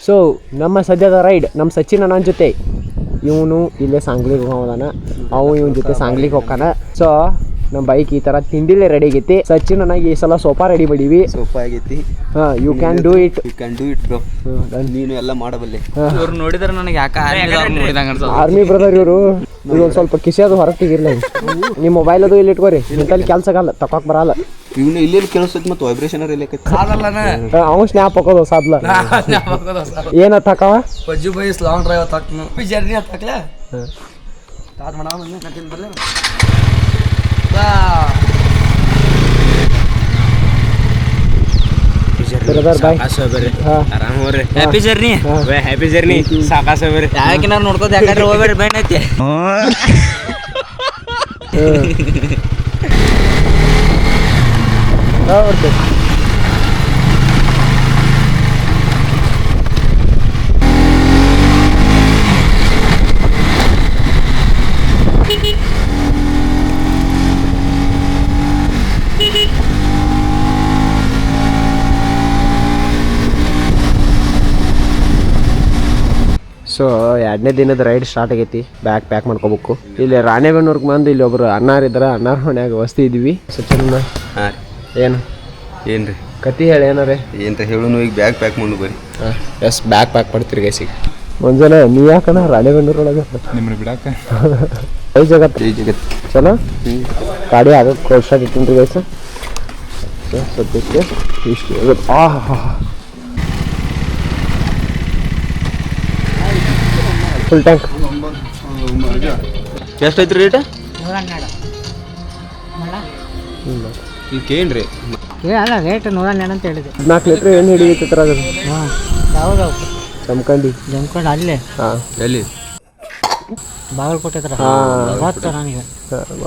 So ನಮ್ಮ ಸದ್ಯದ ride ನಮ್ಮ ಸಚಿನ್ ಅಣ್ಣನ ಜೊತೆ ಇವನು ಇಲ್ಲೇ ಸಾಂಗ್ಲಿಗೆ ಹೋಗೋದಾನ, ಇವನ ಜೊತೆ ಸಾಂಗ್ಲಿಗೆ ಹೋಗ್ತಾನ. ಸೊ ನಮ್ಮ ಬೈಕ್ ಈ ಥರ ತಿಂಡಿಲೇ ರೆಡಿ ಆಗೈತಿ. ಸಚಿನ್ ಅಣ್ಣಗೆ ಈ ಸಲ ಸೋಫಾ ರೆಡಿ ಮಾಡೀವಿ. ಸೋಫಾ ಆಗೈತಿ. You can do it. Bro. ನೀನು ಎಲ್ಲ ಮಾಡಬಲ್ಲೆ. ಇವ್ರು ನೋಡಿದ್ರೆ ನನಗೆ ಯಾಕೆ ಆರ್ಮಿ ಬ್ರದರ್ ಇವರು. ಇದೊಂದು ಸ್ವಲ್ಪ ಕಿಸೆದು ಹೊರಗೆ ತೆಗಿರ್ಲಿ. ನಿಮ್ಮ ಮೊಬೈಲ್ ಅದು ಇಲ್ಲಿ ಇಟ್ಕೋರಿ, ಇಂತಲ್ಲಿ ಕೆಲಸ ಆಗಲ್ಲ, ತಕೋಕ್ ಬರಲ್ಲ. ಇವನು ಇಲ್ಲಿ ಕೇಳಿಸ್ತೈತಿ ಮತ್ತು ವೈಬ್ರೇಷನರ್ ಇಲ್ಲ. ಅವ್ನು ಸ್ನ್ಯಾಪ್ ಹಾಕೋದು ಸಾದ್ಲ ಏನ ತಕವ ಪಜ್ಜು ಬೈಸ್ ಲಾಂಗ್ ಡ್ರೈವ್ ಹಾಕ್ನು ಜರ್ನಿ ಹಾಕ್ಲ ಸ್ಟಾರ್ಟ್ ಮಾಡಾವ ನತಿನ್ ಬರ್ಲೆ ಬ್ರದರ್ ಬಾಯ್ ಆರಾಮ್ ಹೋಗ್ರಿ. Happy journey. Happy journey. ಸಾಕಾಸ ಬರ್ರಿ. ಯಾಕಿನಾರು ನೋಡ್ಕೋತ ಯಾಕಂದ್ರೆ ಹೋಗ್ಬೇಡ್ರಿ ಬೈನ್ ಐತಿ. ಸೊ 2ನೇ ದಿನದ ರೈಡ್ ಸ್ಟಾರ್ಟ್ ಆಗೈತಿ. ಬ್ಯಾಗ್ ಪ್ಯಾಕ್ ಮಾಡ್ಕೋಬೇಕು. ಇಲ್ಲಿ ರಾಣೆಬೆನ್ನೂರ್ಗೆ ಬಂದು ಇಲ್ಲಿ ಒಬ್ರು ಅಣ್ಣಾರಿದ್ದಾರೆ, ಅಣ್ಣಾರ ಮನ್ಯಾಗ ವಸ್ತಿ ಇದ್ದೀವಿ. ಸಚಿನ್ ಏನು ಏನ್ರಿ ಕತಿ ಹೇಳಿ ಏನಾರೇ ಏನ್ರಿ ಹೇಳು. ಈಗ ಬ್ಯಾಗ್ ಪ್ಯಾಕ್ ಮಾಡಿ ಬರ್ರಿ. ಎಸ್ ಬ್ಯಾಗ್ ಪ್ಯಾಕ್ ಮಾಡ್ತೀರಿ ಗೈಸಿಗೆ. ಮುಂಜಾನೆ ನೀ ಯಾಕಣ ರಾಣೆಬೆನ್ನೂರೊಳಗೆ ನಿಮ್ಮನ್ನ ಬಿಡಾಕ ಐ ಜಗತ್ ಚಲೋ ಗಾಡಿ ಆಗಕ್ಕೆ ಕೋಲ್ಡ್ ಇಟ್ಟಿನ್ರಿ ಗೈಸ. ಸದ್ಯಕ್ಕೆ ಇಷ್ಟು ಫುಲ್ ಟ್ಯಾಂಕ್. ಎಷ್ಟೈತ್ರಿ ರೇಟ್? ಈಗ ಏನ್ರಿ ಅಲ್ಲ ರೇಟ್ 112 ಅಂತ ಹೇಳಿದೆ. 14 ಲೀಟ್ರ್ ಎಣ್ಣೆ ಹಿಡಿಯುತ್ತೆ ಥರ ಅದು. ಯಾವಾಗ ಜಮ್ಕಂಡಿ ಅಲ್ಲೇ ಹಾಂ ಎಲ್ಲಿ ಬಾಗಲಕೋಟೆ ಹತ್ರ ಗೊತ್ತು ನನಗೆ.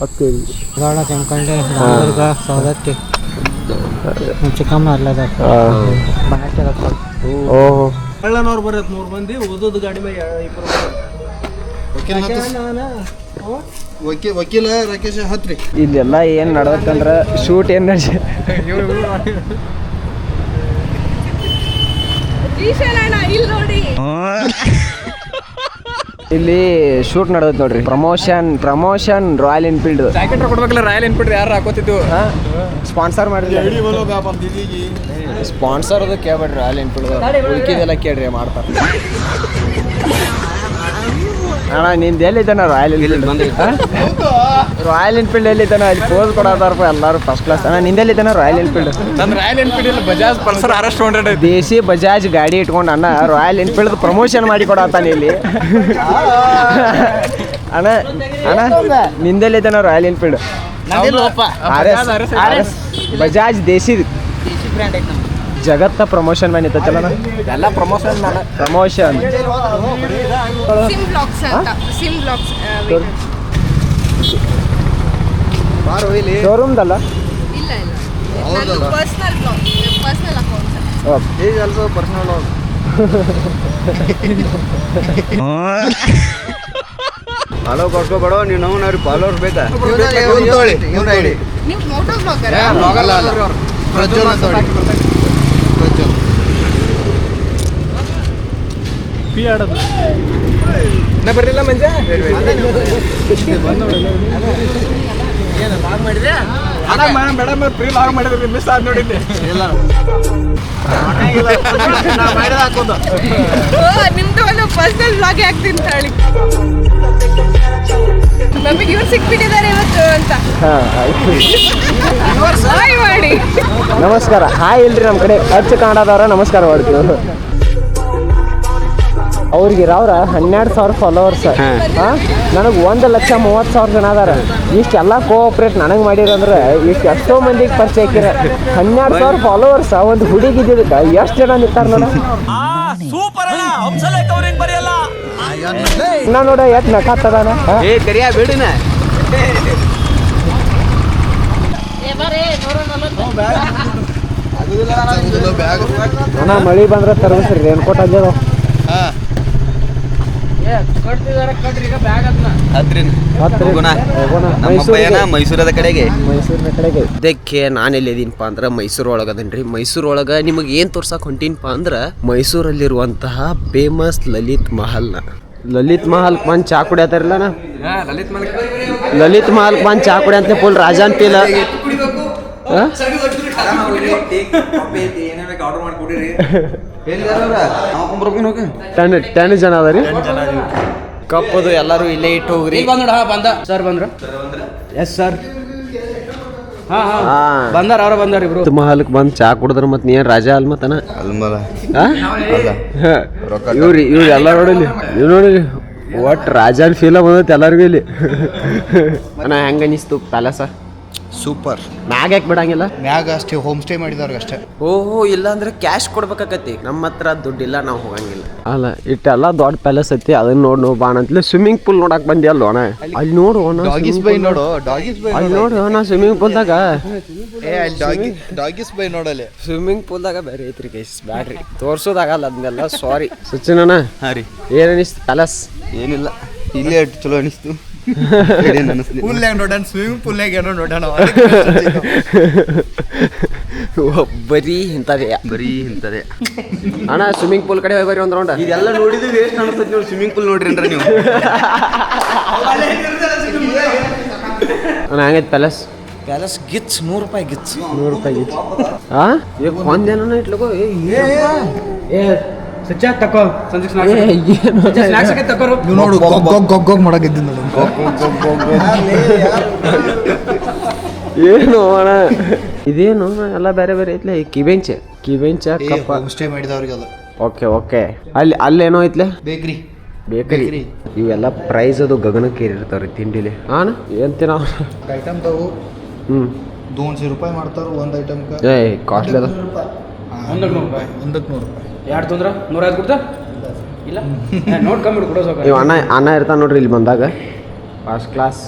ಓದ್ತೀವಿ ಗೋಳ ಜಮಖಂಡಿ ರಾಮದುರ್ಗ ಸವದತ್ತಿ ಚಿಕ್ಕಮ್ಮ ಅಲ್ಲದ ಓಹೋ ಕಳ್ಳನವ್ರು ಬರತ್ 3 ಮಂದಿ ಓದೋದು ಗಾಡಿ ಮೇಲೆ 2 ವಕೀಲ ರಾಕೇಶ್ ಹತ್ರಿ. ಇಲ್ಲೆಲ್ಲ ಏನು ನಡ್ದತ್ತಂದ್ರೆ ಶೂಟ್ ಏನು ನಡೆಸಿ ಇಲ್ಲಿ ಶೂಟ್ ನಡೆದೈತೆ ನೋಡ್ರಿ. Promotion Royal Enfield. ಜಾಕೆಟ್ ಕೊಡ್ಬೇಕಲ್ಲ ರಾಯಲ್ ಎನ್ಫೀಲ್ಡ್ ಯಾರು ಹಾಕೋತಿದ್ದು ಸ್ಪಾನ್ಸರ್ ಮಾಡಿದ್ರಿ. ಸ್ಪಾನ್ಸರ್ ಅದು ಕೇಳ್ಬೇಡ್ರಿ ರಾಯಲ್ ಎನ್ಫೀಲ್ಡ್. ಉಳ್ಕಿದೆಲ್ಲ ಕೇಳ್ರಿ ಮಾಡ್ತಾರೆ. ಅಣ್ಣ ನಿಂದು ಎಲ್ಲಿದ್ದಾನ ರಾಯಲ್ ಎನ್ಫೀಲ್ಡ್? ರಾಯಲ್ ಎನ್ಫೀಲ್ಡ್ ಎಲ್ಲಿದ್ದಾನ? ಅಲ್ಲಿ ಪೋಸ್ ಕೊಡೋದಾರಪ್ಪ ಎಲ್ಲರೂ ಫಸ್ಟ್ ಕ್ಲಾಸ್. ಅಣ್ಣ ನಿಂದೆಲ್ಲಿದ್ದಾನ ರಾಯಲ್ ಎನ್ಫೀಲ್ಡ್? ನನ್ನ Royal Enfield Bajaj Pulsar RS 200 ದೇಸಿ ಬಜಾಜ್ ಗಾಡಿ ಇಟ್ಕೊಂಡು ಅಣ್ಣ ರಾಯಲ್ ಎನ್ಫೀಲ್ಡ್ ಪ್ರಮೋಷನ್ ಮಾಡಿ ಕೊಡತ್ತಾನೆ ಇಲ್ಲಿ. ಅಣ್ಣ ನಿಂದೆಲ್ಲಿದ್ದಾನ ರಾಯಲ್ ಎನ್ಫೀಲ್ಡ್? ಬಜಾಜ್ ದೇಸಿ ಜಗತ್ತ ಪ್ರಮೋಷನ್ ಮ್ಯಾನ್ ಇತ್ತಲ್ಲ ಎಲ್ಲ ಪ್ರಮೋಷನ್ ಶೋರೂಮ್ದಲ್ಲ ಫಾಲೋ ಕೊಡ್ಕೋಬೇಡ ನೀವು. ನಾವು ಫಾಲೋವರ್ಸ್ ಬೇಕಾ? ಬರಲಿಲ್ಲ ಮಂಜ ಮೇಡಮ್ ಫ್ರೀ ಲಾಗ್ ಮಾಡಿದ್ರಿ ಮಿಸ್ ಆದ್ ನೋಡಿದ್ದೆ. ನಿಮ್ದು ಒಂದು ಪರ್ಸನಲ್ ಬ್ಲಾಗ್ ಆಗ್ತೀನಿ ತಾಳಿ. ನಮಗೆ ಇವ್ರು ಸಿಕ್ಬಿಟ್ಟಿದ್ದಾರೆ ಇವತ್ತು ಅಂತ ಹಾಯ್ ಮಾಡಿ. ನಮಸ್ಕಾರ. ಹಾಯ್ ಇಲ್ರಿ ನಮ್ಮ ಕಡೆ ಅಚ್ಚ ಕನ್ನಡದವ್ರ ನಮಸ್ಕಾರ ಮಾಡ್ತೀವಿ. ಅವ್ರಿಗಿರೋರ 12,000 ಫಾಲೋವರ್ಸ್. ನನಗೆ 1,30,30,000 ಜನ ಅದಾರ. ಇಷ್ಟೆಲ್ಲ ಕೋಆಪ್ರೇಟ್ ನನಗೆ ಮಾಡಿರಂದ್ರೆ ಇಷ್ಟು ಎಷ್ಟೋ ಮಂದಿಗೆ ಪರಿಚಯ ಹಾಕಿರ. 12,000 ಫಾಲೋವರ್ಸ್ ಒಂದು ಹುಡುಗಿದ್ದಕ್ಕೆ ಎಷ್ಟು ಜನ ನಿಂತಾರ ನೋಡ. ನಾ ನೋಡ ಎಷ್ಟು ನಕಾತದಾನ. ಬೇಡಿನ ಅಣ್ಣ ಮಳೆ ಬಂದ್ರೆ ತರ್ಬಿಸ್ರಿ ರೇನ್ಕೋಟ್ ಆಗ್ಯದ. ಹತ್ರಿನ ಹತ್ರಿ ಹೋಗೋಣ. ಹೋಗೋಣ ನಮ್ಮ ಪಯಣ ಮೈಸೂರದ ಕಡೆಗೆ. ಮೈಸೂರಿನ ಕಡೆಗೆ. ಇದಕ್ಕೆ ನಾನು ಎಲ್ಲಿದ್ದೀನಪ್ಪ ಅಂದ್ರೆ ಮೈಸೂರು ಒಳಗದನ್ರಿ. ಮೈಸೂರು ಒಳಗೆ ನಿಮಗೆ ಏನು ತೋರ್ಸಕ್ಕೆ ಹೊಂಟೀನಪ್ಪ ಅಂದ್ರೆ ಮೈಸೂರಲ್ಲಿರುವಂತಹ ಫೇಮಸ್ ಲಲಿತ್ ಮಹಲ್ನ. ಲಲಿತ್ ಮಹಲ್ ಬಂದು ಚಾ ಕುಡಿಯತ್ತಾರಿಲ್ಲಣ್ಣ. ಲಲಿತ್ ಮಹಲ್ ಬಂದು ಚಾ ಕುಡಿ ಅಂತ ಫುಲ್ ರಾಜಾನ್ ಪೀಲ. ಟೆನ್ ಜನ ಅದ ರೀ. ಕಪ್ಪದು ಎಲ್ಲರೂ ಇಲ್ಲೇ ಇಟ್ಟು ಹೋಗ್ರಿ. ಬಂದ ಸರ್ ಬಂದ್ರು. Yes sir. ಬಂದಾರ ಅವ್ರ ಬಂದಾರ ಇಬ್ರು. ಮಹಲ್ಕ್ ಬಂದ್ ಚಾ ಕುಡಿದ್ರ ಮತ್ ನೀನ್ ರಾಜ ಅಲ್ ಮತ್ತನ ಅಲ್ಮಲ ಇವ್ರಿ ಎಲ್ಲ ನೋಡಿಲಿ. ಇವ್ ನೋಡಿ ಒಟ್ ರಾಜನ್ ಫೀಲ್ ಬಂದೈತಿ ಎಲ್ಲರಿಗೂ ಇಲ್ಲಿ. ಅಣ್ಣ ಹೆಂಗ ಅನಿಸ್ತು ಪ್ಯಾಲೇಸ? ಸೂಪರ್. ಮ್ಯಾಗ ಯಾಕೆ ಬಿಡಂಗಿಲ್ಲ? ಮ್ಯಾಗ ಅಷ್ಟೇ ಹೋಮ್ ಸ್ಟೇ ಮಾಡಿದವ್ರಿಗೆ ಅಷ್ಟೇ. ಓಹೋ, ಇಲ್ಲ ಅಂದ್ರೆ ಕ್ಯಾಶ್ ಕೊಡ್ಬೇಕಾಕತಿ. ನಮ್ಮ ಹತ್ರ ದುಡ್ಡಿಲ್ಲ, ನಾವು ಹೋಗಂಗಿಲ್ಲ. ಅಲ್ಲ ಇಟ್ಟೆಲ್ಲ ದೊಡ್ಡ ಪ್ಯಾಲೇಸ್ ಐತಿ, ಅದನ್ನ ನೋಡ್ ಬಾಣ ಅಂತಲೇ ಸ್ವಿಮ್ಮಿಂಗ್ ಪೂಲ್ ನೋಡಕ್ ಬಂದಿ ಅಲ್ವ ಅಣ್ಣ? ಅಲ್ಲಿ ನೋಡು ಡಾಗಿಸ್ ಬೈ ನೋಡು. ಡಾಗಿಸ್ ಬೈ ಅಲ್ಲಿ ನೋಡು ಅಣ್ಣ ಸ್ವಿಮ್ಮಿಂಗ್ ಪೂಲ್ದಾಗ. ಡಾಗಿಸ್ ಬೈ ನೋಡಲ್ಲಿ. ಸ್ವಿಮ್ಮಿಂಗ್ ಪೂಲ್ದಾಗ ಬೇರೆ ಐತ್ರಿ ಗೈಸ್, ಬ್ಯಾಡ್ರಿ ತೋರ್ಸೋದಾಗಲ್ಲ ಅದನ್ನೆಲ್ಲ. ಸಾರಿ ಸಚಿನ್ ಅಣ್ಣ, ಹಾ ರೀ. ಏನ್ ಅನಿಸ್ತು ಪ್ಯಾಲೇಸ್? ಏನಿಲ್ಲ, ಇಲ್ಲೇ ಚಲೋ ಅನಿಸ್ತು. ಪೂಲ್ನಾಗ ನೋಡೋಣ, ಸ್ವಿಮ್ಮಿಂಗ್ ಪೂಲ್ನಾಗ ಏನೋ ನೋಡೋಣ. ಬರೀ ಇಂಥದೇ ಬರೀ ಇಂಥದೇ ಅಣ್ಣ. ಸ್ವಿಮ್ಮಿಂಗ್ ಪೂಲ್ ಕಡೆ ಹೋಗಿ ಬರ್ರಿ ಒಂದು ರೌಂಡ್. ಇದೆಲ್ಲ ನೋಡಿದ್ರೆ ವೇಸ್ಟ್ ಅನಿಸ್ತದೆ ನೋಡಿ. ಸ್ವಿಮ್ಮಿಂಗ್ ಪೂಲ್ ನೋಡ್ರಿ ಅಂದ್ರೆ ನೀವು. ಅಣ್ಣ ಹೆಂಗೈತೆ ಪ್ಯಾಲೇಸ್? ಪ್ಯಾಲೇಸ್ ಗಿಚ್ 100 ರೂಪಾಯಿ ಗಿಚ್. 100 ರೂಪಾಯಿ ಗಿಚ್. ಒಂದೇನ ಇಟ್ಲಗೋ. ಸಚ್ಚ ತಕೋ ಸಂಜೆ ಸ್ನಾಕ್ಸ್ ತಕೋರು. ನೋಡು ಗೊಗ್ ಮಾಡಾಕಿದ್ದೀನಿ ನೋಡು. ಏನು ಅಣ್ಣ ಇದೇನು ಎಲ್ಲ ಬೇರೆ ಬೇರೆ ಐತ್ಲೆ. ಕಿಬೆಂಚ್ ಕಪ್ಪ ಹೋಮ್ ಸ್ಟೇ ಮಾಡಿದವ್ರಿಗೆ ಅದು. ಓಕೆ ಅಲ್ಲೇನೋ ಐತ್ಲೆ ಬೇಕರಿ. ಇವೆಲ್ಲ ಪ್ರೈಸ್ ಅದು ಗಗನಕ್ಕೆ ಇರ್ತಾವ್ರಿ ತಿಂಡಿಲಿ. ಹಾಂ ಏನ್ ತಿನ್ನ ಐಟಮ್ ತಗೋ. 200 ರೂಪಾಯಿ ಮಾಡ್ತಾರ ಒಂದು ಐಟಮ್ಗೆ. ಕಾಸ್ಟ್ಲಿ ಅದ. ಒಂದಕ್ಕೆ 100 ರೂಪಾಯಿ. 100 ರೂಪಾಯಿ. ಎರಡು ತೊಂದ್ರೆ 105 ಕೊಡ್ತಾ ಇಲ್ಲ ನೋಡ್ ಕಮ್ಮಿ ಕೊಡೋ ಸಾಕು. ನೀವು ಅಣ್ಣ ಇರ್ತಾನೆ ನೋಡ್ರಿ ಇಲ್ಲಿ ಬಂದಾಗ ಫಸ್ಟ್ ಕ್ಲಾಸ್.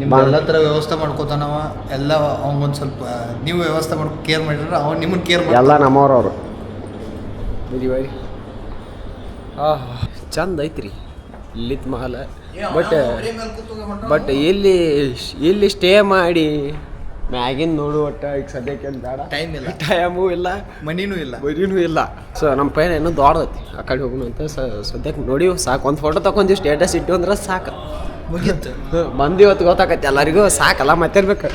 ನಿಮ್ಮ ಎಲ್ಲ ಥರ ವ್ಯವಸ್ಥೆ ಮಾಡ್ಕೋತಾನವ. ಎಲ್ಲ ಅವ್ಗೊಂದು ಸ್ವಲ್ಪ ನೀವು ವ್ಯವಸ್ಥೆ ಮಾಡ್ಕೊ ಕೇರ್ ಮಾಡಿದ್ರೆ ಅವ್ನು ನಿಮ್ಮನ್ನು ಕೇರ್ ಮಾಡಿ ಎಲ್ಲ ನಮ್ಮವ್ರವ್ರು. ಚಂದ ಐತ್ರಿ ಲಲಿತ್ ಮಹಲ್. ಬಟ್ ಇಲ್ಲಿ ಸ್ಟೇ ಮಾಡಿ ಮ್ಯಾಗಿನ್ ನೋಡು. ಒಟ್ಟ ಈಗ ಸದ್ಯಕ್ಕೆ ಬೇಡ, ಟೈಮೂ ಇಲ್ಲ, ಮನಿನೂ ಇಲ್ಲ. ಸೊ ನಮ್ಮ ಪೈನ ಏನೋ ದೊಡ್ಡದೈತಿ, ಆ ಕಡೆ ಹೋಗೋಣ ಅಂತ ಸದ್ಯಕ್ಕೆ ನೋಡಿ ಸಾಕು. ಒಂದು ಫೋಟೋ ತಗೊಂಡಿವಿ, ಸ್ಟೇಟಸ್ ಇಟ್ಟು ಅಂದ್ರೆ ಸಾಕು. ಮಂದಿ ಹೊತ್ತು ಗೊತ್ತಾಕೈತಿ ಎಲ್ಲರಿಗೂ, ಸಾಕಲ್ಲ ಮತ್ತಿರ್ಬೇಕು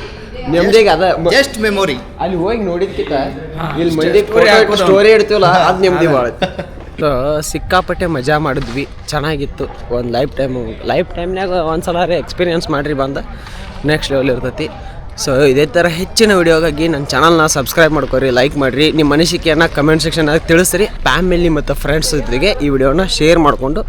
ನೆಮ್ಮದಿಗೆ. ಅದ ಜಸ್ಟ್ ಮೆಮೊರಿ. ಅಲ್ಲಿ ಹೋಗಿ ನೋಡಿದ್ಕಿಂತ ಇಲ್ಲಿ ಮಂದಿ ಸ್ಟೋರಿ ಇಡ್ತೀವಲ್ಲ, ಅದು ನೆಮ್ಮದಿ ಭಾಳ. ಸೊ ಸಿಕ್ಕಾಪಟ್ಟೆ ಮಜಾ ಮಾಡಿದ್ವಿ, ಚೆನ್ನಾಗಿತ್ತು. ಒಂದು ಲೈಫ್ ಟೈಮ್ನಾಗ ಒಂದ್ಸಲ ಎಕ್ಸ್ಪೀರಿಯನ್ಸ್ ಮಾಡಿರಿ ಬಂದ ನೆಕ್ಸ್ಟ್ ಲೆವೆಲ್ ಇರ್ತೈತಿ. ಸೊ ಇದೇ ಥರ ಹೆಚ್ಚಿನ ವಿಡಿಯೋಗಾಗಿ ನನ್ನ ಚಾನಲ್ನ ಸಬ್ಸ್ಕ್ರೈಬ್ ಮಾಡ್ಕೊರಿ, ಲೈಕ್ ಮಾಡಿರಿ, ನಿಮ್ಮ ಅನಿಸಿಕೆಯನ್ನು ಕಮೆಂಟ್ ಸೆಕ್ಷನ್ನಾಗ ತಿಳಿಸ್ರಿ. ಫ್ಯಾಮಿಲಿ ಮತ್ತು ಫ್ರೆಂಡ್ಸ್ ಜೊತೆಗೆ ಈ ವಿಡಿಯೋನ ಶೇರ್ ಮಾಡಿಕೊಂಡು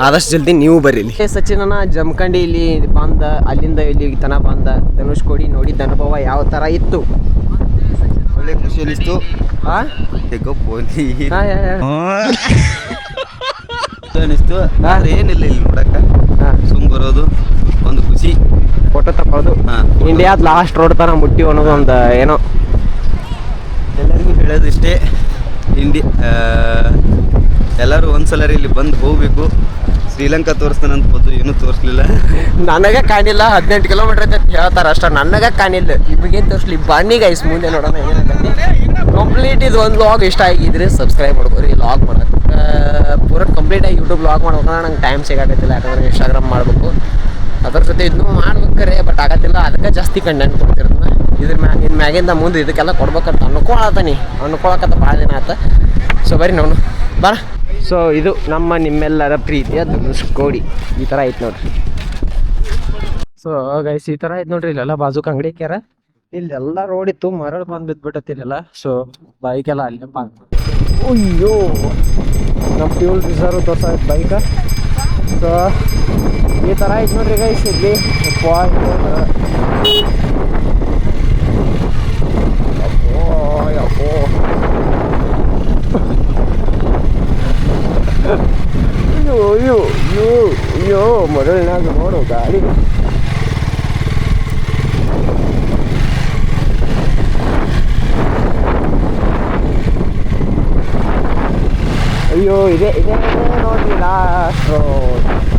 ಆದಷ್ಟು ಜಲ್ದಿ ನೀವು ಬರೀಲಿ. ಸಚಿನನ ಜಮಖಂಡಿ ಇಲ್ಲಿ ಬಂದ, ಅಲ್ಲಿಂದ ಇಲ್ಲಿಗೆ ತನ ಬಂದ ಧನುಷ್ಕೋಡಿ ನೋಡಿದ್ದ ಅನುಭವ ಯಾವ ಥರ ಇತ್ತು? ಒಳ್ಳೆ ಖುಷಿ ಅನಿಸ್ತು. ಅನಿಸ್ತು. ಏನಿಲ್ಲ ಇಲ್ಲಿ ನೋಡಕ್ಕ, ಸುಮ್ ಬರೋದು ಒಂದು ಖುಷಿ. ಫೋಟೋ ತಗೊಳ್ಳೋದು. ಇಂಡಿಯಾದ ಲಾಸ್ಟ್ ರೋಡ್ ತರ ಮುಟ್ಟಿ ಅನ್ನೋದು ಒಂದು ಏನೋ. ಎಲ್ಲರಿಗೂ ಹೇಳೋದಿಷ್ಟೇ, ಎಲ್ಲರೂ ಒಂದ್ಸಲ ಇಲ್ಲಿ ಬಂದು ಹೋಗ್ಬೇಕು. ಶ್ರೀಲಂಕಾ ತೋರಿಸ್ತಾನಂತ ಬಂದು ಏನೂ ತೋರಿಸ್ಲಿಲ್ಲ. ನನಗೆ ಕಾಣಿಲ್ಲ. 18 ಕಿಲೋಮೀಟರ್ ಐತೆ ಹೇಳ್ತಾರೆ ಅಷ್ಟ, ನನಗೆ ಕಾಣಿಲ್ಲ. ಇವಾಗೇನು ತೋರಿಸ್ಲಿ ಬನ್ನಿಗೆ ಐಸ್ ಮುಂದೆ ನೋಡೋಣ ಏನಾಗತ್ತೆ. ಕಂಪ್ಲೀಟ್ ಇದು ಒಂದು ಲಾಗ್ ಇಷ್ಟ ಆಗಿದ್ರೆ ಸಬ್ಸ್ಕ್ರೈಬ್ ಮಾಡ್ಕೊರಿ. ಲಾಗ್ ಮಾಡೋಕೆ ಪೂರ ಕಂಪ್ಲೀಟಾಗಿ ಯೂಟ್ಯೂಬ್ ಲಾಗ್ ಮಾಡ್ಬೇಕಂದ್ರೆ ನಂಗೆ ಟೈಮ್ ಸಿಗಾಕತ್ತಿಲ್ಲ, ಯಾಕಂದ್ರೆ ಇನ್ಸ್ಟಾಗ್ರಾಮ್ ಮಾಡಬೇಕು. ಅದ್ರ ಜೊತೆ ಇದನ್ನು ಮಾಡ್ಬೇಕಾರೆ ಬಟ್ ಆಗತ್ತಿಲ್ಲ. ಅದಕ್ಕೆ ಜಾಸ್ತಿ ಕಂಟೆಂಟ್ ಕೊಡ್ತಿರೋದನ್ನ ಇನ್ನು ಮ್ಯಾಗಿಂದ ಮುಂದೆ ಇದಕ್ಕೆಲ್ಲ ಕೊಡ್ಬೇಕಂತ ಅನ್ಕೊಳಕತ್ತ ಭಾಳ ದಿನ ಆಯ್ತು. ಸೊ ಬರೀ ನೋಡು ಬಾರ. ಸೊ ಇದು ನಿಮ್ಮೆಲ್ಲರ ಪ್ರೀತಿಯ ಧನುಷ್ಕೋಡಿ. ಈ ಥರ ಐತೆ ನೋಡ್ರಿ. ಸೊ ಗೈಸ್ ಈ ಥರ ಐತೆ ನೋಡ್ರಿ. ಇಲ್ಲೆಲ್ಲ ಬಾಜುಕ್ ಅಂಗಡಿ ಕ್ಯಾರ, ಇಲ್ಲೆಲ್ಲ ರೋಡ್ ಇತ್ತು, ಮರಳು ಬಂದು ಬಿದ್ದುಬಿಟ್ಟತಿ ಇಲ್ಲೆಲ್ಲ. ಸೊ ಬೈಕೆಲ್ಲ ಅಲ್ಲೇ ಪಾರ್ಕ್. ಅಯ್ಯೋ ನಮ್ಮ ಫ್ಯೂಲ್ ರಿಸರ್ವ್ ತೋರ್ಸೈತೆ ಬೈಕ. ಸೊ ಈ ಥರ ಐತೆ ನೋಡ್ರಿ ಗೈಸ್ ಇಲ್ಲಿ. ಅಯ್ಯೋ ಮರಳಿನಾಗ ನೋಡು ಗಾಡಿ. ಅಯ್ಯೋ ಇದೆ ನೋಡ್ರಿ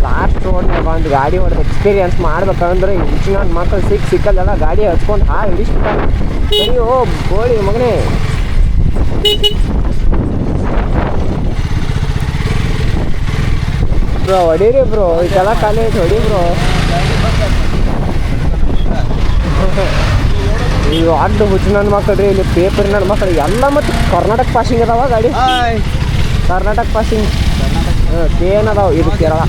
ಲಾಸ್ಟ್ ರೋಡ್ನಾಗ ಒಂದು ಗಾಡಿ ಹೊಡೆದು ಎಕ್ಸ್ಪೀರಿಯನ್ಸ್ ಮಾಡ್ಬೇಕಂದ್ರೆ ಹುಚ್ಚಿನ ಮಕ್ಕಳು ಸಿಕ್ಕಲ್ಲೆಲ್ಲ ಗಾಡಿ ಹಚ್ಕೊಂಡು ಹಿಡಿಸ್ಬಿಟ್ಟ. ಅಯ್ಯೋ ಗೋಳಿ ಮಗನೇ. ಬ್ರೋ ಹೊಡೀರಿ ಬ್ರೋ, ಇದೆಲ್ಲ ಕಾಲೇಜ್ ಹೊಡಿ ಬ್ರೋ. ಈಗ ಅಡ್ಡು ಹುಚ್ಚು ನನ್ನ ಮಕ್ಕಳು ರೀ, ಇಲ್ಲಿ ಪೇಪರ್ ನನ್ನ ಮಕ್ಕಳು ಎಲ್ಲ ಮತ್ತು ಕರ್ನಾಟಕ ಪಾಸಿಂಗ್ ಅದಾವ ಗಾಡಿ. ಕರ್ನಾಟಕ ಪಾಸಿಂಗ್ ಏನದಾವ. ಇದು ಕೇರಳ,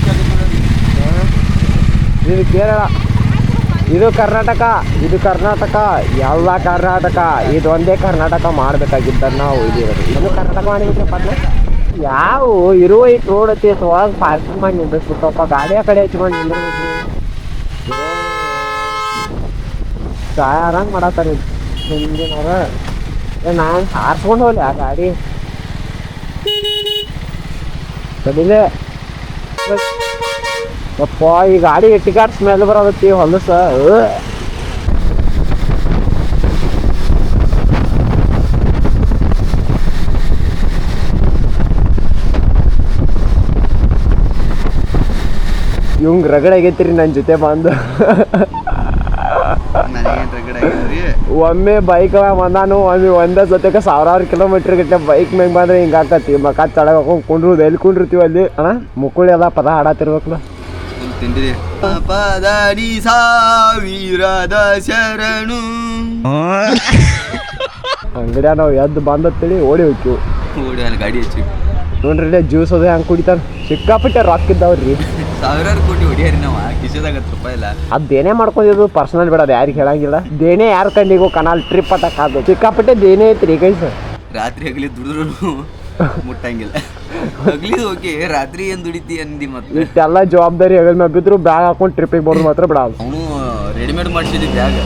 ಇದು ಕೇರಳ, ಇದು ಕರ್ನಾಟಕ, ಇದು ಕರ್ನಾಟಕ, ಎಲ್ಲ ಕರ್ನಾಟಕ. ಇದು ಒಂದೇ ಕರ್ನಾಟಕ ಮಾಡಬೇಕಾಗಿದ್ದ ನಾವು. ಇದು ಕರ್ನಾಟಕ ಮಾಡಿಬಿಟ್ರೆ ಪಟ್ನ ಯಾವ ಇರುವ ಇಟ್ಟು ರೋಡ್ ಐತಿ ಒಳಗೆ ಪಾರ್ಕಿಂಗ್ ಮಾಡಿ ನಿಂದಿಸ್ಬಿಟ್ಟಪ್ಪ. ಗಾಡಿ ಆ ಕಡೆ ಹಚ್ಕೊಂಡು ನಿಂದಿರ್ಬೇಕು. ಆರಂಗೆ ಮಾಡತ್ತಾರೆ ಹಿಂದಿನವ್ರ. ನಾನು ಹಾರ್ಸ್ಕೊಂಡು ಹೋಗ್ಲಿ ಆ ಗಾಡಿ ಕಡಿಲೆ ಅಪ್ಪ. ಈ ಗಾಡಿ ಎಟ್ಟಿಗಾಡ್ ಸ್ಮೆಲ್ ಬರೋದತ್ತಿ ಹೊಲಸ. ಇವಂಗ್ ರಗಡ್ ಆಗೈತ್ರಿ ನನ್ನ ಜೊತೆ ಬಂದು. ಒಮ್ಮೆ ಬೈಕ್ ಬಂದಾನು ಒಂದೇ ಸತ್ಯಕ್ಕೆ 1000 ಕಿಲೋಮೀಟರ್ ಗಟ್ಟೆ ಬೈಕ್ ಮ್ಯಾಗ ಬಂದ್ರೆ ಹಿಂಗೆ ಆಕತಿ. ಮಕ್ಕ ತಳಗ ಹಾಕೊಂಡು ಕುಂಡ್ರು ಎಲ್ಲಿ ಕುಂಡಿರ್ತೀವಿ ಅಲ್ಲಿ ಅಣ್ಣ. ಮುಕ್ಕುಳಿ ಅದ ಪದ ಹಾಡತ್ತಿರ್ಬೇಕಲ್ಲ. ಪದಾಡಿ ಸಾವಿರದ ಶರಣು ಅಂಗಡಿಯ ನಾವು ಎದ್ದು ಬಂದತ್ತೇಳಿ ಓಡಿ ಹೋಗ್ತೀವಿ. ಓಡಿ ಅಲ್ಲಿ ಗಾಡಿ ಹಚ್ಚಿ ನೋಡ್ರಿ ಇಲ್ಲೇ ಜ್ಯೂಸ್ ಅದೇ ಹಂಗೆ ಕುಡಿತಾನೆ. ಸಿಕ್ಕಾಪಟ್ಟೆ ರಾಕ್ ಇದ್ದಾವ್ರಿ. 1000 ಕೋಟಿ ಹೊಡಿಯಾರಿ ನಾವು ಕಿಶದಾಗ ರೂಪಾಯಿ ಇಲ್ಲ. ಅದೇನೇ ಮಾಡ್ಕೊಂಡಿದ್ದು ಪರ್ಸನಲ್ ಬಿಡೋದು ಯಾರಿಗೆ ಹೇಳಂಗಿಲ್ಲ. ದೇನೇ ಯಾರ ಕಂಡಿಗೂ ಕನಾಲ್ ಟ್ರಿಪ್ ಅಟಕ್ಕಾದು. ಸಿಕ್ಕಾಪಟ್ಟೆ ದೇನೇ ಐತ್ರಿ ಕೈ ಸರ್. ರಾತ್ರಿ ಹಗಲಿ ದುಡಿದ್ರು ಮುಟ್ಟಂಗಿಲ್ಲ. ಹಗಲಿ ಓಕೆ, ರಾತ್ರಿ ಏನ್ ದುಡಿತಿ ಅಂದಿ. ಮತ್ತೆ ಇಷ್ಟೆಲ್ಲ ಜವಾಬ್ದಾರಿ ಹೆಗಲ್ ಮ್ಯಾಗ ಬಿದ್ರು ಬ್ಯಾಗ್ ಹಾಕೊಂಡು ಟ್ರಿಪ್ಪಿಗೆ ಬರೋದು ಮಾತ್ರ ಬಿಡೋದು. ಅವನು ರೆಡಿಮೇಡ್ ಮಾಡಿಸಿದ್ವಿ ಬ್ಯಾಗ್.